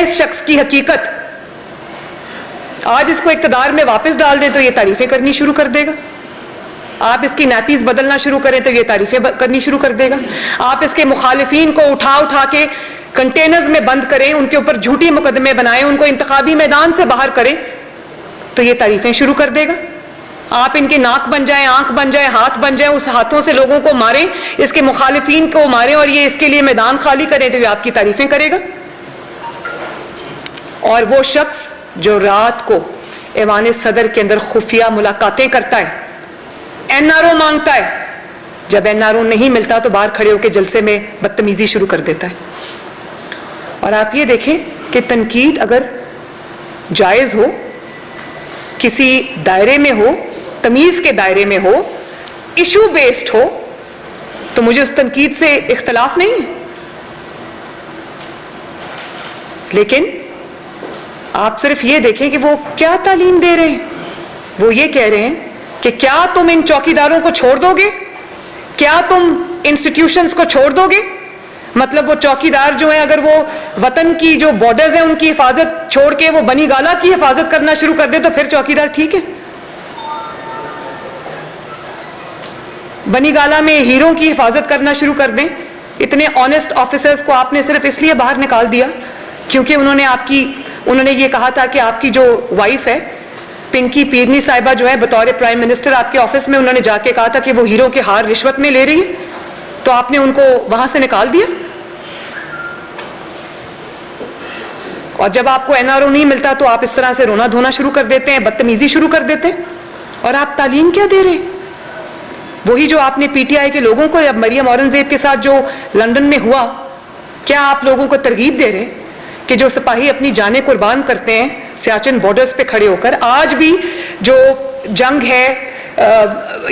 इस शख्स की हकीकत, आज इसको इक़्तिदार में वापस डाल दें तो ये तारीफें करनी शुरू कर देगा। आप इसकी नैपीज बदलना शुरू करें तो ये तारीफें करनी शुरू कर देगा। आप इसके मुखालिफिन को उठा उठा के कंटेनर्स में बंद करें, उनके ऊपर झूठी मुकदमे बनाएं, उनको इंतखाबी मैदान से बाहर करें तो ये तारीफें शुरू कर देगा। आप इनके नाक बन जाएं, आंख बन जाए, हाथ बन जाए, उस हाथों से लोगों को मारें, इसके मुखालिफिन को मारें और ये इसके लिए मैदान खाली करें तो ये आपकी तारीफें करेगा। और वो शख्स जो रात को ऐवान सदर के अंदर खुफिया मुलाकातें करता है, एनआरओ मांगता है, जब एनआरओ नहीं मिलता तो बाहर खड़े होकर जलसे में बदतमीजी शुरू कर देता है। और आप ये देखें कि तनकीद अगर जायज हो, किसी दायरे में हो, तमीज के दायरे में हो, इशू बेस्ड हो, तो मुझे उस तनकीद से इख्तलाफ नहीं है। लेकिन आप सिर्फ ये देखें कि वो क्या तालीम दे रहे हैं। वो ये कह रहे हैं कि क्या तुम इन चौकीदारों को छोड़ दोगे, क्या तुम इंस्टीट्यूशंस को छोड़ दोगे। मतलब वो चौकीदार जो है, अगर वो वतन की जो बॉर्डर्स हैं उनकी हिफाजत छोड़ के वो बनी गाला की हिफाजत करना शुरू कर दे तो फिर चौकीदार ठीक है। बनी गाला में हीरों की हिफाजत करना शुरू कर दें। इतने ऑनेस्ट ऑफिसर्स को आपने सिर्फ इसलिए बाहर निकाल दिया क्योंकि उन्होंने ये कहा था कि आपकी जो वाइफ है पिंकी पीरनी साहिबा जो है बतौर प्राइम मिनिस्टर आपके ऑफिस में उन्होंने जाके कहा था कि वो हीरो के हार रिश्वत में ले रही है, तो आपने उनको वहां से निकाल दिया। और जब आपको एनआरओ नहीं मिलता तो आप इस तरह से रोना धोना शुरू कर देते हैं, बदतमीजी शुरू कर देते हैं। और आप तालीम क्या दे रहे हैं? वही जो आपने पीटीआई के लोगों को, अब मरियम औरंगजेब के साथ जो लंदन में हुआ, क्या आप लोगों को तरगीब दे रहे हैं कि जो सिपाही अपनी जानें कुर्बान करते हैं सियाचिन बॉर्डर्स पे खड़े होकर, आज भी जो जंग है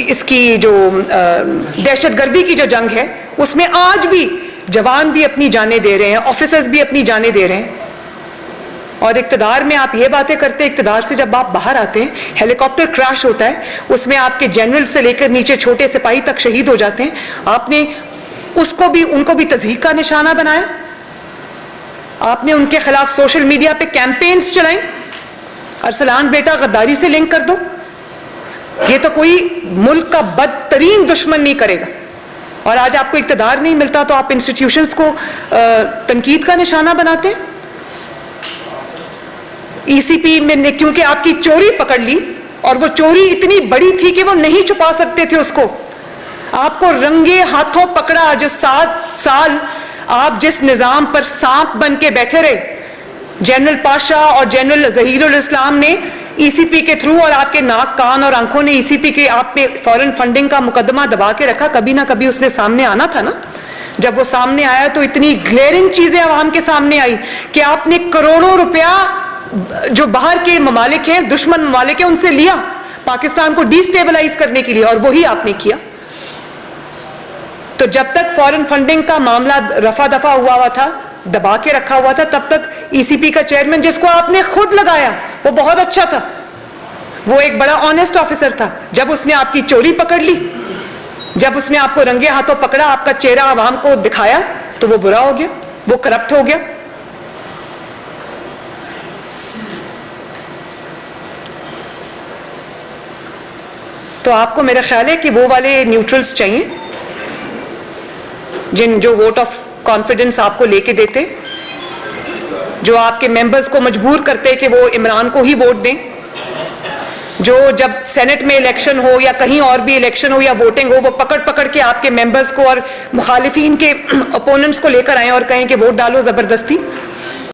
इसकी जो दहशतगर्दी की जो जंग है उसमें आज भी जवान भी अपनी जानें दे रहे हैं, ऑफिसर्स भी अपनी जानें दे रहे हैं। और इक्तदार में आप ये बातें करते हैं, इक्तदार से जब आप बाहर आते हैं, हेलीकॉप्टर क्रैश होता है, उसमें आपके जनरल से लेकर नीचे छोटे सिपाही तक शहीद हो जाते हैं। आपने उनको भी तज़हीक का निशाना बनाया। आपने उनके खिलाफ सोशल मीडिया पे कैंपेन्स चलाए, अरसलान बेटा गद्दारी से लिंक कर दो। ये तो कोई मुल्क का बदतरीन दुश्मन नहीं करेगा। और आज आपको इक्तदार नहीं मिलता तो आप इंस्टीट्यूशंस को तनकीद का निशाना बनाते हैं। ईसीपी में क्योंकि आपकी चोरी पकड़ ली और वो चोरी इतनी बड़ी थी कि वो नहीं छुपा सकते थे उसको, आपको रंगे हाथों पकड़ा। जो 7 साल आप जिस निजाम पर सांप बन के बैठे रहे, जनरल पाशा और जनरल जहीरुल इस्लाम ने ईसीपी के थ्रू और आपके नाक कान और आंखों ने ईसीपी के आप पे फॉरेन फंडिंग का मुकदमा दबा के रखा। कभी ना कभी उसने सामने आना था ना। जब वो सामने आया तो इतनी ग्लेयरिंग चीजें आवाम के सामने आई कि आपने करोड़ों रुपया जो बाहर के ममालिक हैं, दुश्मन ममालिक हैं, उनसे लिया पाकिस्तान को डिस्टेबलाइज करने के लिए, और वही आपने किया। तो जब तक फॉरेन फंडिंग का मामला रफा दफा हुआ था, दबा के रखा हुआ था, तब तक ईसीपी का चेयरमैन जिसको आपने खुद लगाया वो बहुत अच्छा था, वो एक बड़ा ऑनेस्ट ऑफिसर था। जब उसने आपकी चोरी पकड़ ली, जब उसने आपको रंगे हाथों पकड़ा, आपका चेहरा आवाम को दिखाया, तो वो बुरा हो गया, वो करप्ट हो गया। तो आपको मेरा ख्याल है कि वो वाले न्यूट्रल्स चाहिए जो वोट ऑफ कॉन्फिडेंस आपको लेके देते, जो आपके मेंबर्स को मजबूर करते कि वो इमरान को ही वोट दें, जो जब सेनेट में इलेक्शन हो या कहीं और भी इलेक्शन हो या वोटिंग हो, वो पकड़ पकड़ के आपके मेंबर्स को और मुखालिफिन के ओपोनेंट्स को लेकर आए और कहें कि वोट डालो जबरदस्ती।